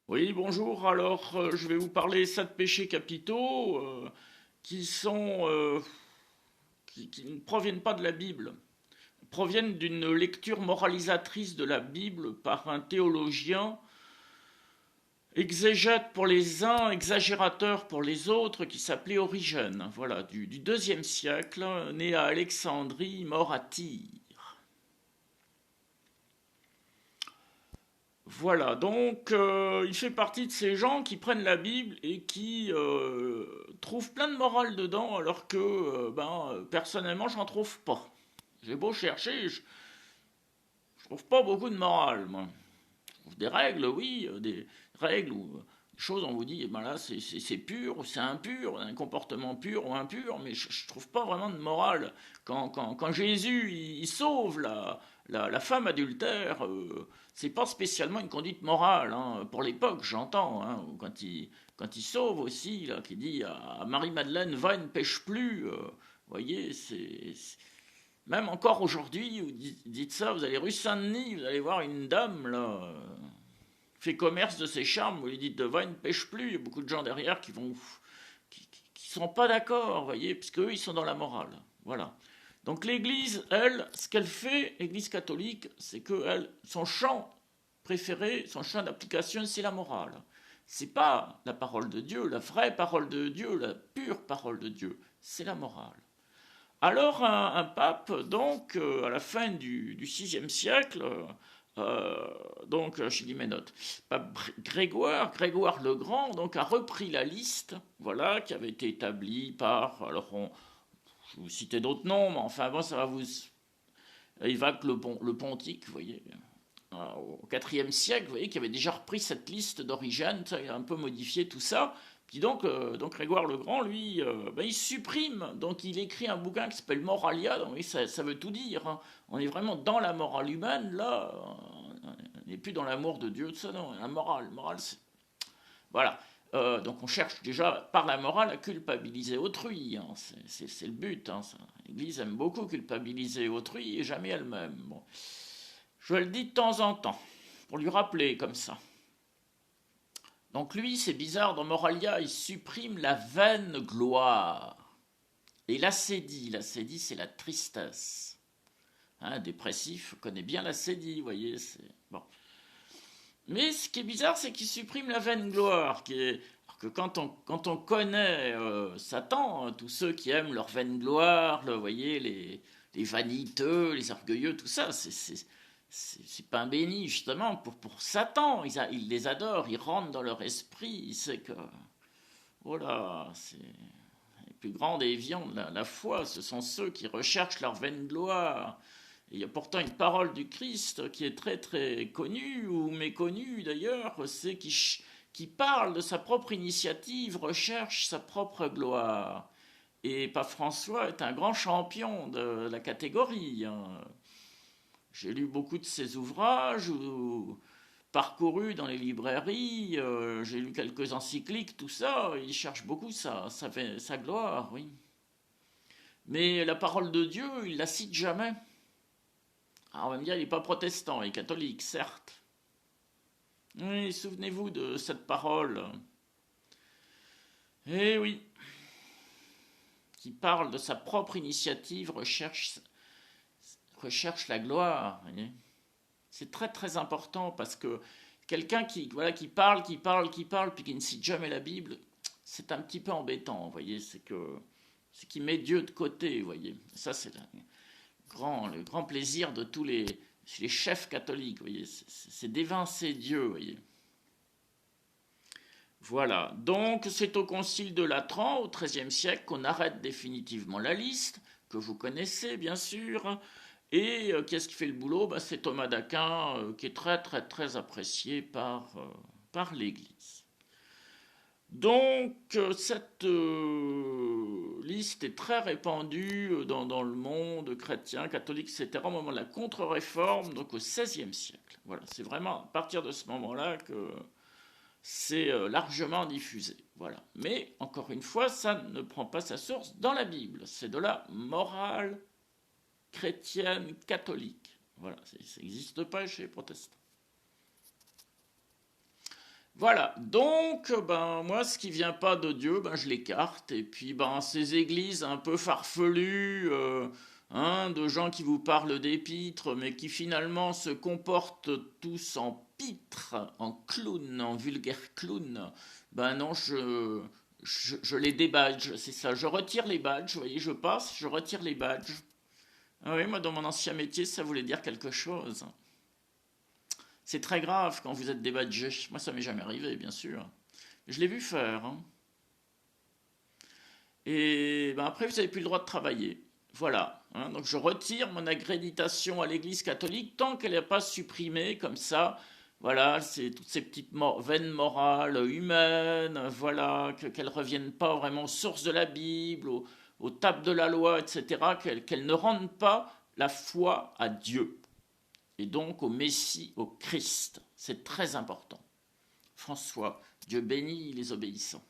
Oui, bonjour. Alors, je vais vous parler 7 péchés capitaux qui sont qui ne proviennent pas de la Bible, proviennent d'une lecture moralisatrice de la Bible par un théologien exégète pour les uns, exagérateur pour les autres, qui s'appelait Origène. Voilà, du deuxième siècle, né à Alexandrie, mort à Tyr. Voilà, donc il fait partie de ces gens qui prennent la Bible et qui trouvent plein de morale dedans, alors que, personnellement, j'en trouve pas. J'ai beau chercher, je trouve pas beaucoup de morale, moi. Je trouve des règles, oui, des règles ou des choses, on vous dit, eh ben là, c'est pur ou c'est impur, un comportement pur ou impur, mais je trouve pas vraiment de morale. Quand Jésus, il sauve la femme adultère, c'est pas spécialement une conduite morale, hein, pour l'époque, j'entends, hein, ou quand il sauve aussi, là, qui dit à Marie-Madeleine, va et ne pêche plus, vous voyez, même encore aujourd'hui, vous dites ça, vous allez rue Saint-Denis, vous allez voir une dame, là, fait commerce de ses charmes, vous lui dites de va, il ne pêche plus, il y a beaucoup de gens derrière qui sont pas d'accord, vous voyez, puisque eux, ils sont dans la morale. Voilà. Donc l'Église, elle, ce qu'elle fait, l'Église catholique, c'est que elle, son champ préféré, son champ d'application, c'est la morale. C'est pas la parole de Dieu, la vraie parole de Dieu, la pure parole de Dieu, c'est la morale. Alors un pape, donc, à la fin du VIe siècle, donc je lis mes notes, pape Grégoire le Grand, donc, a repris la liste, voilà, qui avait été établie par, alors je vais vous citer d'autres noms, mais enfin bon, ça va vous évoquer le pontique, vous voyez, au IVe siècle, vous voyez, qui avait déjà repris cette liste d'Origène, il a un peu modifié tout ça. Puis donc Grégoire le Grand, lui, il supprime, donc il écrit un bouquin qui s'appelle Moralia, donc oui, ça veut tout dire, hein. On est vraiment dans la morale humaine, là, on n'est plus dans l'amour de Dieu, tout ça, non, la morale, c'est... Voilà. Donc on cherche déjà par la morale à culpabiliser autrui, hein. C'est le but, hein, ça. L'Église aime beaucoup culpabiliser autrui et jamais elle-même. Bon. Je le dis de temps en temps, pour lui rappeler comme ça. Donc lui, c'est bizarre, dans Moralia, il supprime la vaine gloire. Et l'acédie, c'est la tristesse. Un dépressif connaît bien l'acédie, vous voyez, c'est... Bon. Mais ce qui est bizarre, c'est qu'il supprime la vaine gloire, qui est... Alors que quand on connaît Satan, hein, tous ceux qui aiment leur vaine gloire, vous voyez, les vaniteux, les orgueilleux, tout ça, c'est pain béni, justement, pour Satan. Ils les adorent, ils rentrent dans leur esprit. C'est que, voilà, c'est les plus grands déviants de la foi. Ce sont ceux qui recherchent leur vaine gloire. Et il y a pourtant une parole du Christ qui est très très connue, ou méconnue d'ailleurs, c'est qui parle de sa propre initiative, recherche sa propre gloire. Et Pape François est un grand champion de la catégorie, hein. J'ai lu beaucoup de ses ouvrages, ou parcouru dans les librairies, j'ai lu quelques encycliques, tout ça. Il cherche beaucoup sa gloire, oui. Mais la parole de Dieu, il la cite jamais. Alors on va me dire, il n'est pas protestant, il est catholique, certes. Oui, souvenez-vous de cette parole. Eh oui, qui parle de sa propre initiative, recherche la gloire, vous voyez. C'est très très important parce que quelqu'un voilà, qui parle, puis qui ne cite jamais la Bible, c'est un petit peu embêtant, vous voyez, c'est qu'il met Dieu de côté, vous voyez. Ça, c'est le grand plaisir de tous les chefs catholiques, vous voyez, c'est d'évincer Dieu, vous voyez. Voilà, donc c'est au Concile de Latran, au XIIIe siècle, qu'on arrête définitivement la liste, que vous connaissez bien sûr. Et qu'est-ce qui fait le boulot? C'est Thomas d'Aquin, qui est très très très apprécié par l'Église. Donc cette liste est très répandue dans le monde chrétien, catholique, etc. au moment de la contre-réforme, donc au XVIe siècle. Voilà, c'est vraiment à partir de ce moment-là que c'est largement diffusé. Voilà. Mais encore une fois, ça ne prend pas sa source dans la Bible. C'est de la morale chrétienne catholique. Voilà, ça n'existe pas chez les protestants. Voilà, donc ben moi ce qui vient pas de Dieu, ben je l'écarte. Et puis ben ces églises un peu farfelues, hein, de gens qui vous parlent d'épîtres, mais qui finalement se comportent tous en pitres, en clowns, en vulgaires clowns, ben non, je les débadge, c'est ça. Je retire les badges, vous voyez, je passe, je retire les badges. Ah oui, moi dans mon ancien métier, ça voulait dire quelque chose. C'est très grave quand vous êtes débadgé. Moi, ça m'est jamais arrivé, bien sûr. Je l'ai vu faire, hein. Et ben après, vous n'avez plus le droit de travailler. Voilà, hein. Donc je retire mon accréditation à l'Église catholique tant qu'elle n'est pas supprimée comme ça. Voilà, c'est toutes ces petites veines morales, humaines, voilà, qu'elles ne reviennent pas vraiment aux sources de la Bible, aux tables de la loi, etc., qu'elles ne rendent pas la foi à Dieu et donc au Messie, au Christ. C'est très important. François, Dieu bénit les obéissants.